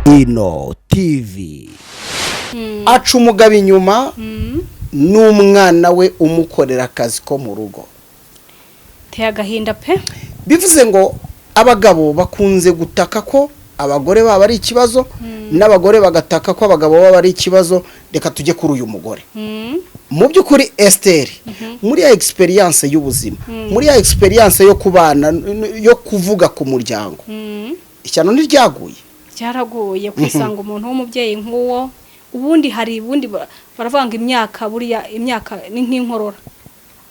Ino TV aca umugabo inyuma n'umwana we umukorera akazi ko mu rugo. Teye agahinda pe. Bivuze ngo abagabo bakunze gutaka ko abagore baba ari ikibazo n'abagore bagataka ko abagabo baba ari ikibazo. Reka tujye kuri uyu mugore. Mu by'ukuri Esther muri ya experience y'ubuzima, muri ya experience yo kubana yo kuvuga ku muryango, ishyano ntiryaguye. Cyaraguye kwisanga umuntu w'umubyeyi nk'uwo. Ubundi hari ubundi baravanga imyaka, buriya imyaka ni nk'inkorora.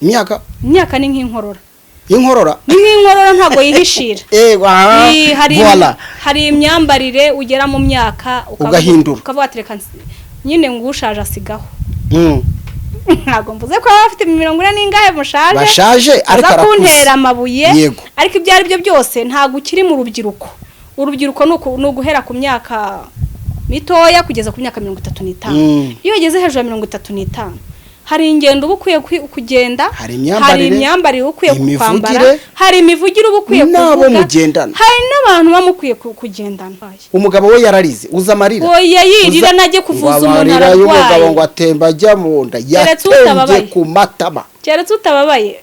Imyaka ni nk'inkorora. Inkorora ni nk'inkorora ntago yihishira. Hari imyambarire ugera mu myaka ugahindura ukavuga ati reka nyine ngushaje asigaho. Ntago mvuze ko afite 40 n'ingahe mushaje bashaje ariko arakuntera amabuye, ariko ibyo ari byo byose ntago ukiri mu rubyiruko. Urubyiruko nuguhera ku myaka mitoya kugeza ku myaka 35. Iyo ugeze hejuru ya 35 hari ingendo ubukwiye kugenda, hari imyambarire ukwiye kwambara, hari imivugire ubukwiye kuvuga, hari n'abantu bamukwiye kugendana. Umugabo we yararize uzamarira oya yirira najye kuvuza umuntu ararwaye. Umugabo ngo atemba ajya mu nda yatembe ku matama. Keretse utababaye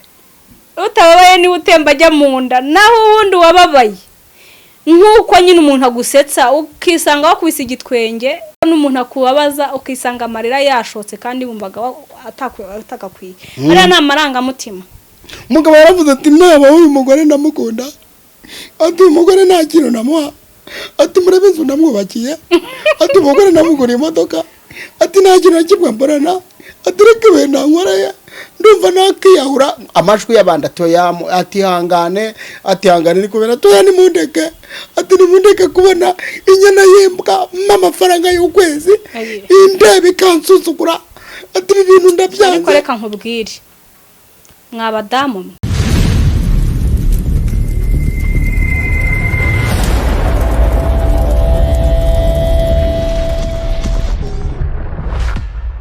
ni utemba ajya mu nda, naho ubundi wababaye nkuko nyine umuntu agusetsa ukisanga wakubise igitwenge, n'umuntu akubabaza ukisanga amarira yashotse kandi wumvaga atakakwiye. Ari namaranga mutima. Umugabo yaravuze ati naba uyu mugore ndamukunda, ati umugore nta kintu namuha, ati murabizi ndamwubakiye, ati umugore namuguriye imodoka, ati nta kintu nakimwambarana, ati reka wenda nkoreye ndumva nakiyahura. Amajwi y'abandi atoyamu ati hangane ni kubera toya ni mundeke, ati ni mundeke kubona inyana yembwa amafaranga y'ukwezi indebe kansusukura, ati ibintu ndabyanze. Reka nkubwire mwabadamu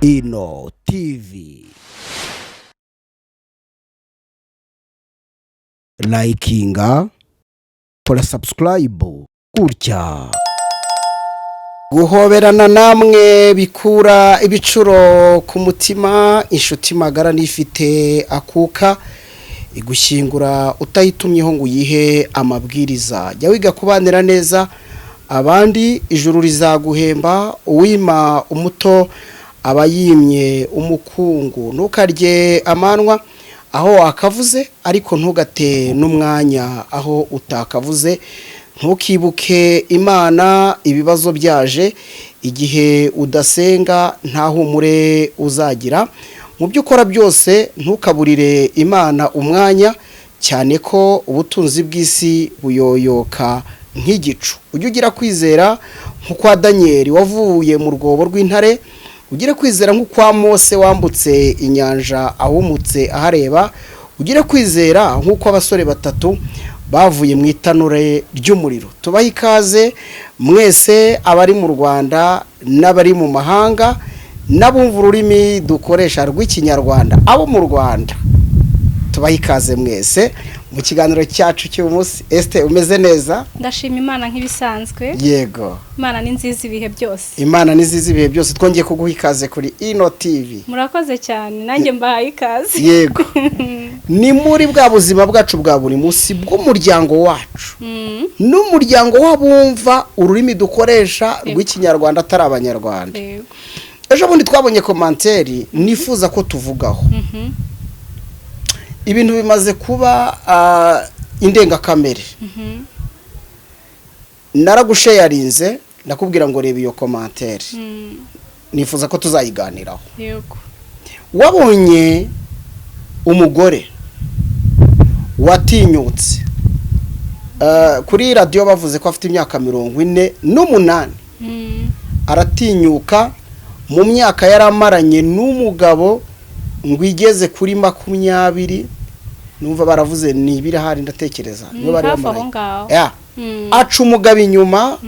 Ino TV likinga kora subscribe gutya. Guhoberana namwe bikura ibicuro ku mutima, inshuti magara nifite akuka igushyingura utayitumyeho ngo uyihe amabwiriza. Jya wiga kubanira neza abandi, ijuru rizaguhemba. Uwima umuto abayimye umukungu. Ntukarye amanwa aho wakavuze, ariko ntugate n'umwanya aho utakavuze. Ntukibuke Imana ibibazo byaje, igihe udasenga nta humure uzagira. Mu byo ukora byose ntukaburire Imana umwanya, cyane ko ubutunzi bw'isi buyoyoka nk'igicu. Ujye ugira kwizera nk'ukwa Daniel wavuye mu rwobo rw'intare, ugire kwizera nk'ukwa Mose wambutse inyanja ahumutse ahareba, ugire kwizera nk'uko abasore batatu bavuye mu itanure ry'umuriro. Tubaha ikaze mwese abari mu Rwanda n'abari mu mahanga n'abumva ururimi dukoresha rw'ikinyarwanda. Abo mu Rwanda tubaha ikaze mwese mu kiganiro cyacu cy'umunsi. Esther umeze neza? Ndashima Imana nk'ibisanzwe. Yego, Imana ni nziza ibihe byose. Imana ni nziza ibihe byose. Twongeye kuguha ikaze kuri Ino TV. Murakoze cyane, nanjye mbahaye ikaze. Yego. Ni muri bwa buzima bwacu bwa buri munsi bw'umuryango wacu n'umuryango w'abumva ururimi dukoresha rw'ikinyarwanda atari abanyarwanda. Ejo bundi twabonye komanteri nifuza ko tuvugaho. Ibintu bimaze kuba indengakamere. Naragusharinze ndakubwira ngo reba iyo komanteri, nifuza ko tuzayiganiraho. Yego. Wabonye umugore watinyutse kuri radio bavuze ko afite imyaka 48, aratinyuka mu myaka yaramaranye n'umugabo ngo igeze kuri 20. Numva baravuze ni ibirahari ndatekereza niyo bari bamaranye. Aca umugabo inyuma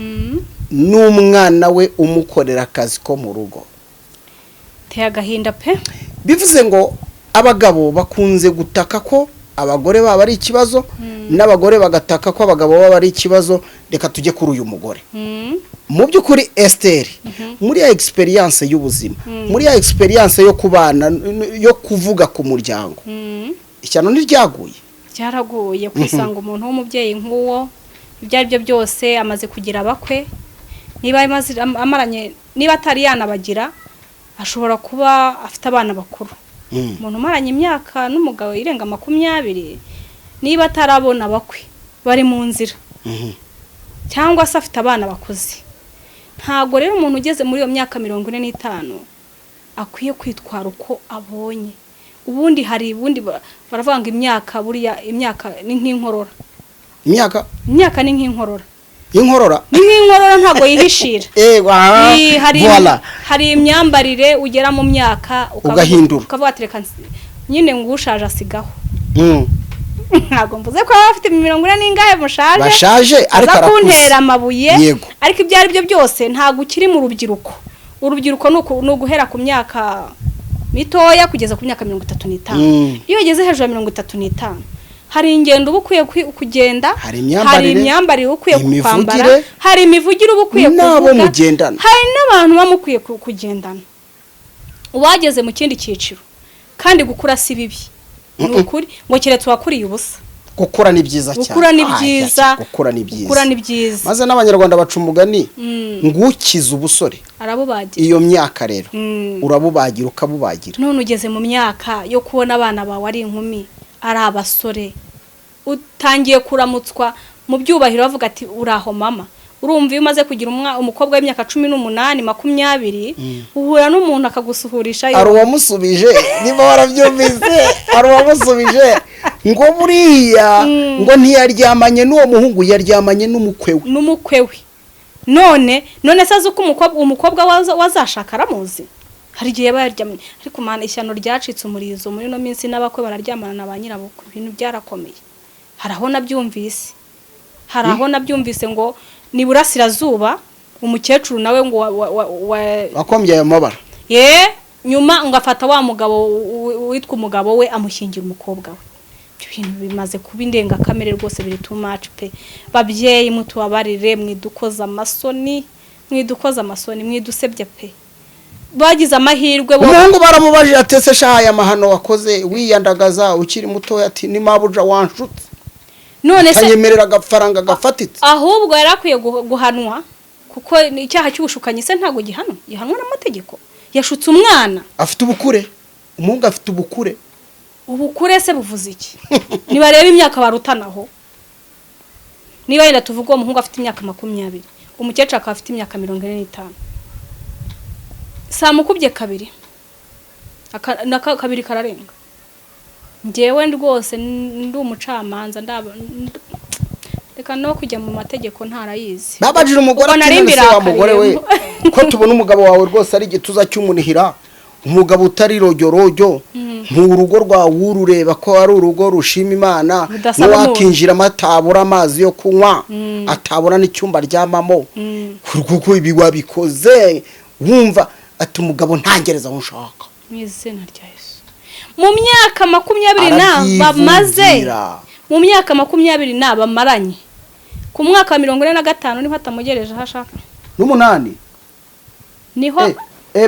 n'umwana we umukorera akazi ko mu rugo. Teye agahinda pe. Bivuze ngo abagabo bakunze gutaka ko abagore baba ari ikibazo n'abagore bagataka ko abagabo baba ari ikibazo. Reka tujye kuri uyu mugore mu by'ukuri Esther muri ya experience y'ubuzima muri ya experience yo kubana yo kuvuga ku muryango ishyano ntiryaguye cyaraguye kwisanga umuntu w'umubyeyi nk'uwo ibyo ari byo byose amaze kugira abakwe niba amaranye niba atari yanabagira ashobora kuba afite abana bakuru umuntu umaranye imyaka n'umugabo irenga 20 niba atarabona abakwe bari mu nzira cyangwa se afite abana bakuze ntago rero umuntu ugeze muri iyo myaka 45 akwiye kwitwara uko abonye. Ubundi hari ubundi baravanga imyaka buriya imyaka ni nk'inkorora. Imyaka ni nk'inkorora. Inkorora ntago yihishira. Hari imyambarire ugera mu myaka ugahindura ukavuga ati reka nyine ngushaje asigaho. Ntago mvuze ko afite 40 n'ingahe mushaje bashaje ariko arakuntera amabuye ariko ibyo ari byo byose ntago ukiri mu rubyiruko. Urubyiruko nuguhera ku myaka mitoya kugeza ku myaka 35. Iyo ugeze hejuru ya 35 hari ingendo ubukwiye kugenda, hari imyambarire ukwiye kwambara, hari imivugire ubukwiye kuvuga, hari n'abantu bamukwiye kugendana. Ubageze mu kindi cyiciro kandi gukura si bibi. Nukuri ngo keretse wakuriye ubusa. Gukura ni byiza cyane. Gukura ni byiza. Maze n'abanyarwanda baca umugani ngukiza ubusore. Arabubagira. Iyo myaka rero urabubagira ukabubagira. None ugeze mu myaka yo kubona abana bawe ari inkumi ari abasore utangiye kuramutswa mu byubahiro bavuga ati uraho mama. Urumva iyo umaze kugira umukobwa w'imyaka 18 20 uhura n'umuntu akagusuhurisha yo. Ari uwamusubije niba warabyumvise ari uwamusubije ngo buriya ngo ntiyaryamanye n'uwo muhungu yaryamanye n'umukwe we. None sazo ko umukobwa wazashaka aramuzi. Hari gihe baryamye ariko mana ishyano ryacitse umurizo muri no minsi n'abakwe bararyamana na ba nyirabukwe. Ibintu byarakomeye. Haraho nabyumvise ngo ni burasirazuba umukecuru nawe ngo wakombye ayo mabara nyuma ngafata wa mugabo witwa umugabo we amushyingira umukobwa we. Ibintu bimaze kuba indenga kamere rwose biri too much pe. Babyeyi mutubabarire mwidukoza amasoni mwidusebye pe. Bagize amahirwe umuhungu baramubaje atese shaya amahano wakoze wiyandagaza ukiri muto ati ni mabuja wanshutse. None se tanyemerera gafaranga gafatitse ahubwo yarakwiye guhanwa kuko icyaha cy'ubushukanyi se ntago gihanwa n'amategeko. Yashutse umwana afite ubukure umuhungu afite ubukure se buvuze iki? Niba reba imyaka barutanaho niba yenda tuvuga umuhungu afite imyaka 20 umukecuru akaba afite imyaka 45 samukubye kabiri kabiri kararenga. Ngewe rwose ndi umucamanza reka no kujya mu mategeko ntarayizi. Babajira umugore ati wa mugore we ko tubona umugabo wawe rwose ari gituza cy'umunihira umugabo utari rojyo mu rugo rwa wurureba ko ari urugo rushima Imana no wakinjira amatabura amazi yo kunywa atabona n'icyumba ryamamo kuko ibi wabikoze wumva ati umugabo ntangereza aho nshaka mu izina rya Yesu. Mu myaka 20 bamaze mu myaka 20 bamaranye ku mwaka wa 45 niho atamugereje hashaka n'umunani niho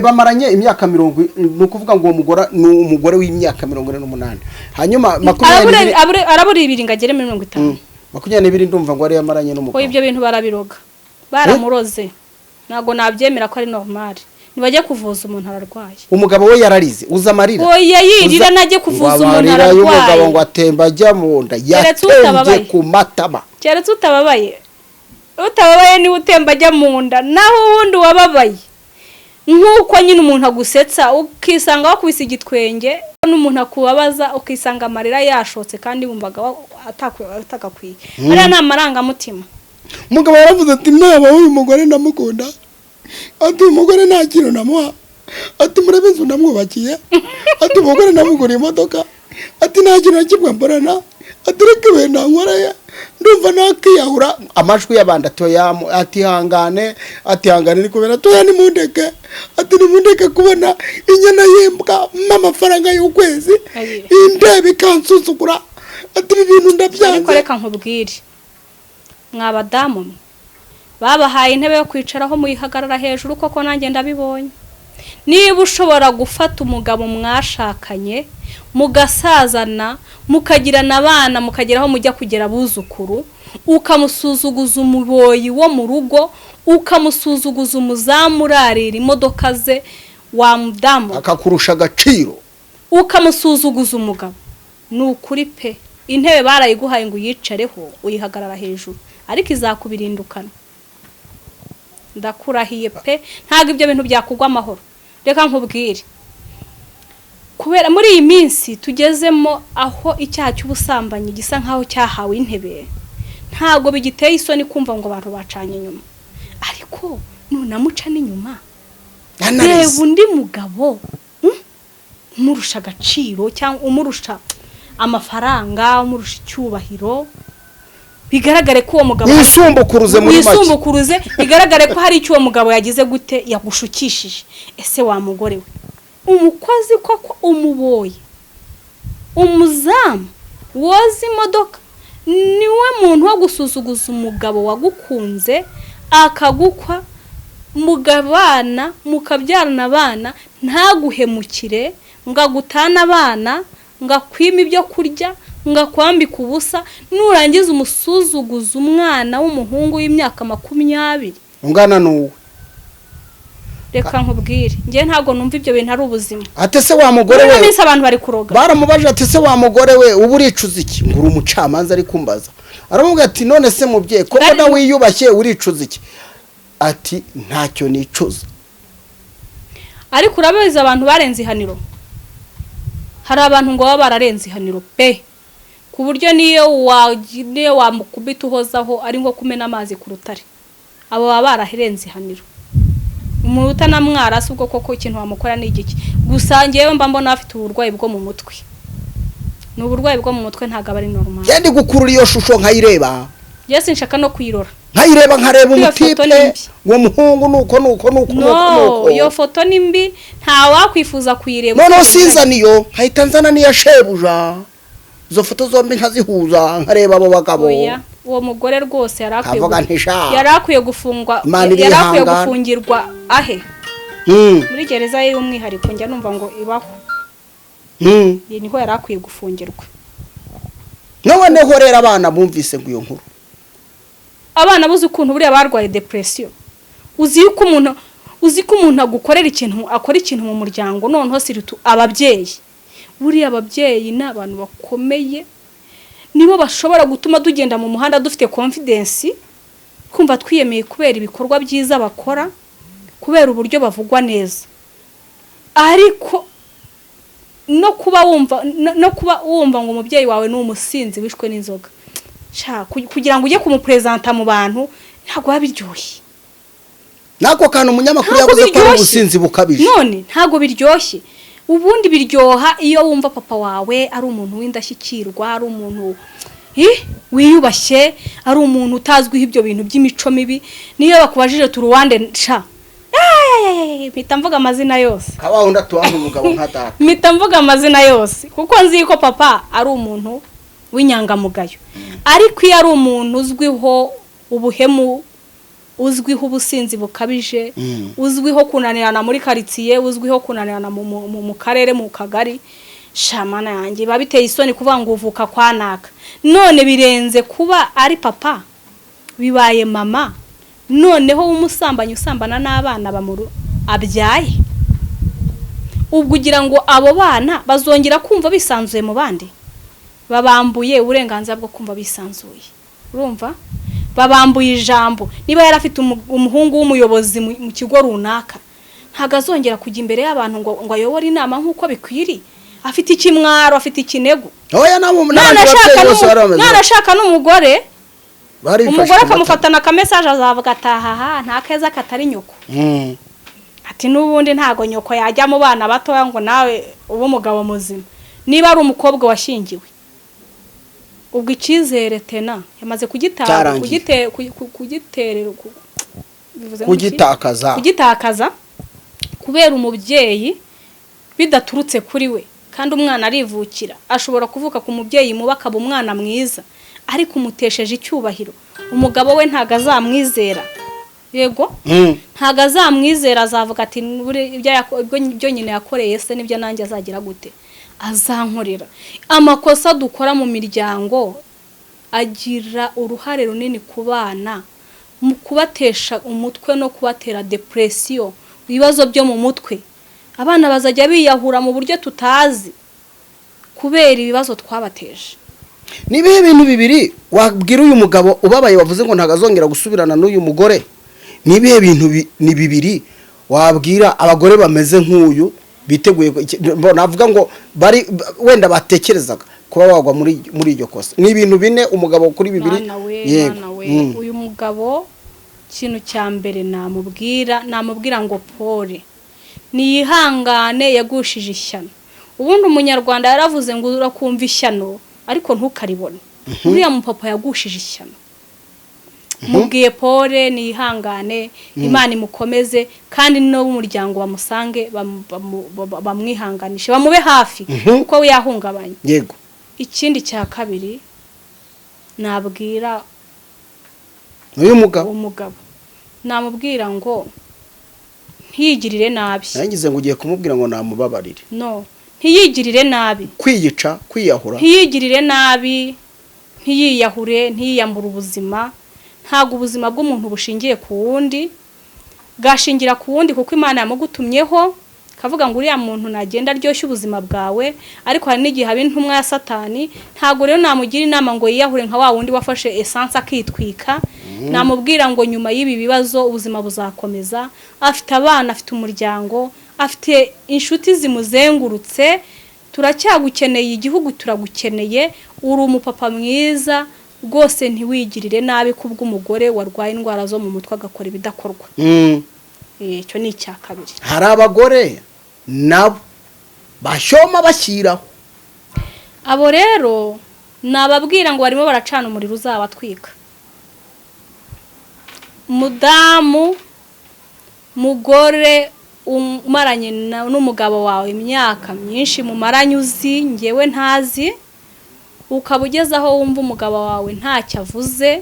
bamaranye imyaka 40 nukuvuga ngo umugore w'imyaka 48 hanyuma 20 arabura ibiri ngagere 50 22 ndumva ngo ari yamaranye n'umugabo. Ibyo bintu barabiroga baramuroze nago nabyemera ko ari normal. Nibajye kuvuza umuntu ararwaye. Umugabo we yararize uza amarira. Oya yirira najye kuvuza umuntu ararwaye. Umugabo ngo atemba ajya mu nda yatembye ku matama. Keretse utababaye ni utemba ajya mu nda naho wundi wababaye. Nkuko nyine umuntu agusetsa ukisanga wakubise igitwenge n'umuntu akubabaza ukisanga amarira yashotse kandi wumvaga atakakwiye. Ari namaranga mutima. Umugabo yaravuze ati naba uyu mugore ndamukunda. Ati umugore nta kintu namuha. Ati murabizi ndamwubakiye. Ati umugore namuguriye imodoka. Ati nta kintu nakimwe mborana. Ati reke wenda nkoreye ndumva nakiyahura amajwi y'abandi ati hangane ni kubera toya ni mundeke. Ati ni mundeke kubona inyana y'imbwa n'amafaranga y'ukwezi indebe kansusukura ati ibintu ndabyanze. ariko reka nkubwire mwabadamu babahaye intebe yo kwicaraho muyihagarara hejuru koko nanjye ndabibonye. Niba ushobora gufata umugabo mwashakanye mugasazana mukagirana abana mukageraho mujya kugera buzukuru ukamusuzuguza umuboyi wo mu rugo ukamusuzuguza umuzamurarira imodoka ze wa mudamu akakurusha agaciro ukamusuzuguza umugabo nukuri pe intebe barayiguhaye ngo uyicareho uyihagarara hejuru ariko izakubirindukana ndakurahiye pe ntago ibyo bintu byakugwa amahoro. Reka nkubwire kubera muri iyi minsi tugezemo aho icyaha cy'ubusambanyi gisa nkaho cyahawe intebe ntago bigiteye isoni kumva ngo abantu bacanye inyuma ariko nunamuca n'inyuma reba undi mugabo umurusha agaciro cyangwa umurusha amafaranga umurusha icyubahiro bigaragare ko uwo mugabo yisumbukuruze muri make yisumbukuruze bigaragare ko hari icyo uwo mugabo yagize gute yagushukishije. Ese wa mugore we umukozi koko umuboye umuzamu woza imodoka niwe muntu wo gusuzuguza umugabo wagukunze akagukwa mugabana mukabyarana abana ntaguhemukire ngagutana abana ngakwima ibyo kurya ngakwambika ubusa nurangiza umusuzuguza umwana w'umuhungu w'imyaka 20 ungana nuwe. Reka nkubwire ngiye ntago numva ibyo bintu ari ubuzima. Atese wa mugore we nise abantu bari kuroga baramubaje atese wa mugore we ubu uricuza iki nguru umucamanza ari kumbaza aramubwira ati none se mubye ko na wiyubashye uricuza iki ati ntacyo nicuza. Ariko urabeza abantu barenze ihaniro hari abantu ngo baba bararenze ihaniro pe ku buryo niyo wamukubita uhozaho ari ngo kumena amazi ku rutare abo baba baraherenze ihaniro. Umuntu utanamwara si ubwo koko ikintu wamukora ni igiki gusa ngewe mba mbona afite uburwayi bwo mu mutwe. Ni uburwayi bwo mu mutwe ntago aba ari normal. Yandi gukurura iyo shusho nkayireba Jesse nshaka no kuyirora nkayireba nkareba umutipe wo muhungu nuko iyo foto nimbi nta wakwifuza kuyireba. None sinza niyo hahita nzana niya shebuja zo foto zombi nkazihuza nkareba abo bagabo. Uwo mugore rwose yarakwiye gufungwa gufungirwa ahe muri gereza y'umwihariko njya numva ngo ibaho niho yarakwiye gufungirwa. Noneho rero abana bumvise ngo iyo nkuru abana buzi ukuntu buriya barwaye depression uzi ko umuntu agukorera ikintu akora ikintu mu muryango noneho siritu ababyeyi buriya ababyeyi n'abantu bakomeye nibo bashobora gutuma tugenda mu muhanda dufite confidence kumva twiyemeye kubera ibikorwa byiza bakora kubera uburyo bavugwa neza. Ariko no kuba wumva ngo umubyeyi wawe ni umusinzi wishwe n'inzoga kugira ngo ujye kumupresenta mu bantu ntago babiryoshye. Nako kantu umunyamakuru yavuze ko ari ubusinzi bukabije none ntago biryoshye. Ubundi biryoha iyo wumva papa wawe ari umuntu w'indashyikirwa ari umuntu wiyubashye ari umuntu utazwiho ibyo bintu by'imico mibi niyo bakubajije turuwande sha mpita mvuga amazina yose kabaho ndatuwanga umugabo nka data mpita mvuga amazina yose kuko nzi ko papa ari umuntu w'inyangamugayo. Ariko iyo ari umuntu uzwiho ubuhemu uzwiho ubusinzi bukabije uzwiho kunanirana muri quartier uzwiho kunanirana mu karere mu kagari shamana yanjye babiteye isoni kuvuga ngo uvuka kwanaka none birenze kuba ari papa bibaye mama noneho umusambanyi usambana n'abana bamuru abyaye ubwo ugira ngo abo bana bazongera kumva bisanzuye mu bandi babambuye uburenganzira bwo kumva bisanzuye. Urumva babambuye ijambo niba yarafite umuhungu w'umuyobozi mu kigo runaka ntago azongera kujya imbere y'abantu ngo ayobore inama nkuko bikwiri afite ikimwaro afite ikinego. Oya narashaka n'umugore akamufatana ka message azavuga ataha nta keza katari nyoko ati nubundi ntago nyoko yajya mu bana bato ngo nawe ubu mugabo muzima niba ari umukobwa washingiwe ubwo ikizere tena yamaze kugitakaza kubera umubyeyi bidaturutse kuri we kandi umwana arivukira, ashobora kuvuka ku mubyeyi mubi akaba umwana mwiza ariko umutesheje icyubahiro, umugabo we ntago azamwizera. Yego ntago azamwizera, azavuga ati ibyo nyine yakoreye se nibyo nanjye azagira gute, azankorera. Amakosa dukora mu miryango agira uruhare runini ku bana, mu kubatesha umutwe no kubatera depression, ibibazo byo mu mutwe. Abana bazajya biyahura mu buryo tutazi kubera ibibazo twabateje. Nibihe bintu bibiri wabwira uyu mugabo ubabaye wavuze ngo ntagazongera gusubirana n'uyu mugore? Nibihe bintu ni bibiri wabwira abagore bameze nk'uyu biteguye navuga ngo bari wenda batekerezaga kuba wagwa muri iryo kosa? Ni ibintu bine umugabo kuri bibiri. Yego uyu mugabo kintu cya mbere namubwira ngo pole, niyihangane, yagushije ishyano. Ubundi umunyarwanda yaravuze ngo urakumva ishyano ariko ntukaribone. Uriya mupapa yagushije ishyano, mubwiye pole, niyihangane, Imana imukomeze, kandi no umuryango bamusange bamwihanganishe, bamube hafi kuko we yahungabanye. Yego. Ikindi cya kabiri nabwira uyu mugabo namubwira ngo ntiyigirire nabi. Nangize ngo ugiye kumubwira ngo namubabarire. No, ntiyigirire nabi. Kwiyica, kwiyahura. Ntiyigirire nabi, ntiyiyahure, ntiyiyambura ubuzima. Ntago ubuzima bw'umuntu bushingiye ku wundi, gashingira ku wundi kuko Imana yamugutumyeho, kavuga ngo uriya muntu nagenda aryoshye ubuzima bwawe, ariko hari n'igihe haba intumwa ya Satani. Ntago rero namugira inama ngo yiyahure nka wa wundi wafashe essence akitwika. Namubwira ngo nyuma y'ibi bibazo ubuzima buzakomeza, afite abana, afite umuryango, afite inshuti zimuzengurutse, turacyagukeneye, igihugu turagukeneye, uri umupapa mwiza rwose, ntiwigirire nabi kubw'umugore warwaye indwara zo mu mutwe agakora ibidakorwa. Icyo ni icya kabiri. Hari abagore nabo bashoma bashyiraho, abo rero nababwira ngo barimo baracana umuriro uzabatwika. Mudamu, mugore umaranye n'umugabo wawe imyaka myinshi, mumaranye uzi, ngewe ntazi, ukaba ugeze aho wumva umugabo wawe ntacyo avuze,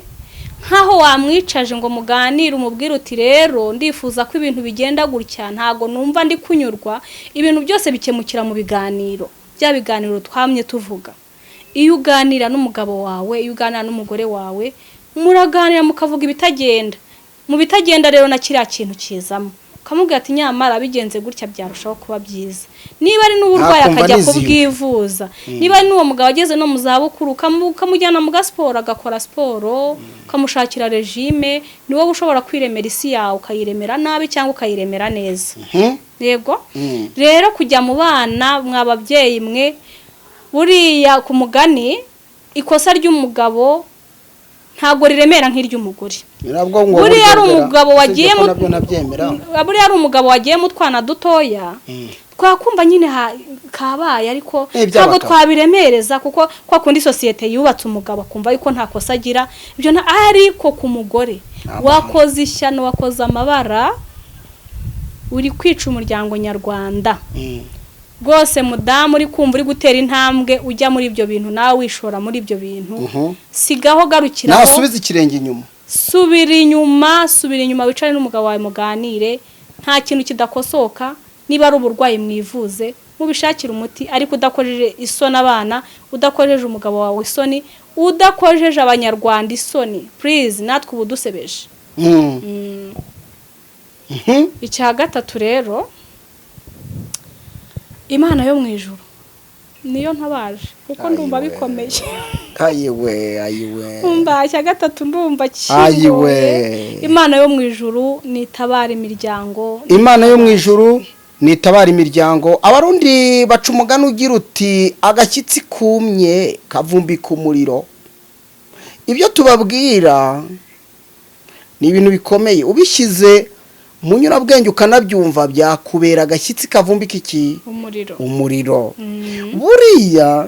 nkaho wamwicaje ngo muganire, umubwire uti rero ndifuza ko ibintu bigenda gutya, ntago numva ndi kunyurwa. Ibintu byose bikemukira mu biganiro, bya biganiro twamye tuvuga. Iyo uganira n'umugabo wawe, iyo uganira n'umugore wawe, muraganira mukavuga ibitagenda. Mu bitagenda rero na kiriya kintu kizamo, ukamubwira ati nyamara bigenze gutya byarushaho kuba byiza. Niba ari n'uburwayi akajya kubwivuza, niba ari n'uwo mugabo ageze no mu zabukuru ukamujyana mu gasiporo agakora siporo, ukamushakira regime, ni wowe ushobora kwiremera isi yawe, ukayiremera nabi cyangwa ukayiremera neza. Yego. Rero kujya mu bana mwababyeyi mwe, buriya ku mugani ikosa ry'umugabo ntago riremera nk'iry'umugore. Buriya ari umugabo wagiye mu twana dutoya, twakumva nyine kabaye, ariko ntabwo twabiremereza kuko kwa kundi sosiyete yubatse umugabo akumva yuko nta kosa agira. Ibyo ariko ku mugore wakoze ishyano, wakoze amabara, uri kwica umuryango nyarwanda. Rwose mudamu uri kumva uri gutera intambwe ujya muri ibyo bintu, nawe wishora muri ibyo bintu, sigaho garukiraho, nasubiza ikirenge inyuma. Subira inyuma wicare n'umugabo wawe muganire, nta kintu kidakosoka. Niba ari uburwayi mwivuze, mubishakira umuti, ariko udakojeje isoni abana, udakojeje umugabo wawe isoni, udakojeje abanyarwanda isoni. Please, natwe ubu dusebeje. Icya gatatu rero, Imana yo mu ijuru niyo ntabaje kuko ndumva bikomeye. Ayiwe. Icya gatatu ndumva kigoye. Imana yo mu ijuru nitabara imiryango. Imana yo mu ijuru nitabara imiryango. Abarundi baca umugani ugira uti agashyitsi kumye kavumbika umuriro. Ibyo tubabwira ni ibintu bikomeye, ubishyize munyurabwenge ukanabyumva byakubera agashyitsi kavumbika iki? Umuriro. Buriya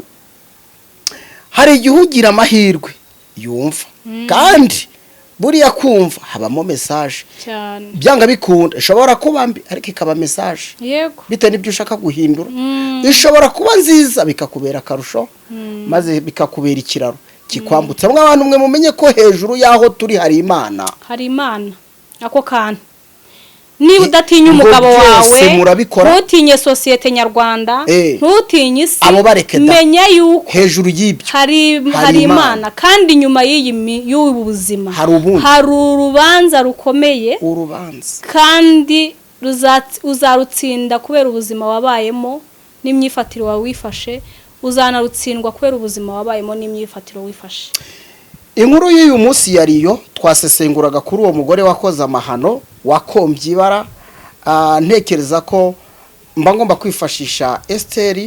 hari igihe ugira amahirwe yumva, kandi buriya kumva habamo message cyane byanga bikunda ishobora kuba mbi ariko ikaba message yego bite nibyo ushaka guhindura ishobora kuba nziza bikakubera karusho maze bikakubera ikiraro kikwambutsa abantu mwe mumenye ko hejuru yaho turi hari Imana ako kantu niba udatinya umugabo wawe ntutinye sosiyete nyarwanda ntutinye isi menya yuko hejuru y'ibyo hari Imana kandi nyuma y'ubu buzima hari urubanza rukomeye kandi uzarutsinda kubera ubuzima wabayemo n'imyifatiro wawe wifashe uzanarutsindwa kubera ubuzima wabayemo n'imyifatiro wifashe. Inkuru y'uyu munsi yariyo twasesenguraga kuri uwo mugore wakoze amahano wakombye ibara ntekereza ko mba ngomba kwifashisha Esther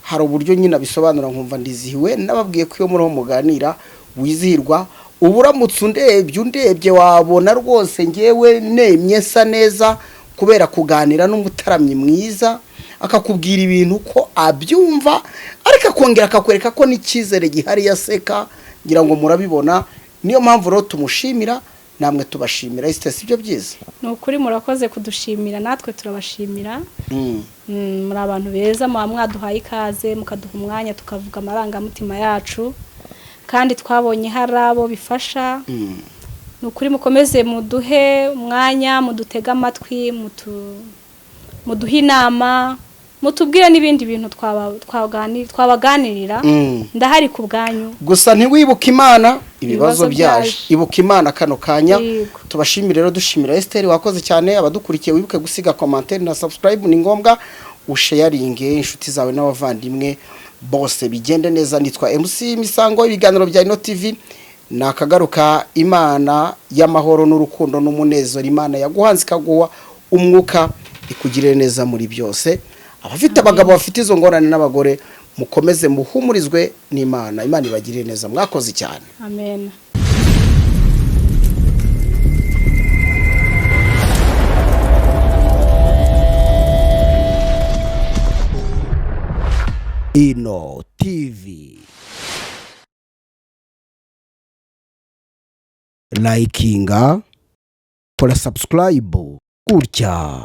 hari uburyo nyina bisobanura nkumva ndizihiwe nababwiye ko iyo muri ho muganira wizihirwa uburamutse undebye wabona rwose ngewe nemye sa neza kubera kuganira n'umutaramyi mwiza akakubwira ibintu ko abyumva ariko akongera akakwereka ko n'ikizere gihari yaseka ngira ngo murabibona niyo mpamvu rero tumushimira namwe tubashimira Esther sibyo byiza nukuri murakoze kudushimira natwe turabashimira muri abantu beza mwaduhaye ikaze mukaduha umwanya tukavuga amarangamutima yacu kandi twabonye harabo bifasha nukuri mukomeze muduhe umwanya mudutega amatwi muduhe inama mutubwire n'ibindi bintu twabaganirira ndahari ku bwanyu gusa ntiwibuke Imana ibibazo byaje ibuka Imana kano kanya tubashimire rero dushimira Esther wakoze cyane abadukurikiye wibuke gusiga commentaire na subscribe ni ngombwa usharinge inshuti zawe n'abavandimwe bose bigende neza nitwa MC Misango ibiganiro bya Ino TV nakagaruka Imana y'amahoro n'urukundo n'umunezero Imana yaguhanze kaguha umwuka ikugirire neza muri byose abafite abagabo bafite izo ngorane n'abagore mukomeze muhumurizwe n'Imana Imana ibagirire neza mwakoze cyane amen. Ino TV likinga kora subscribe gutya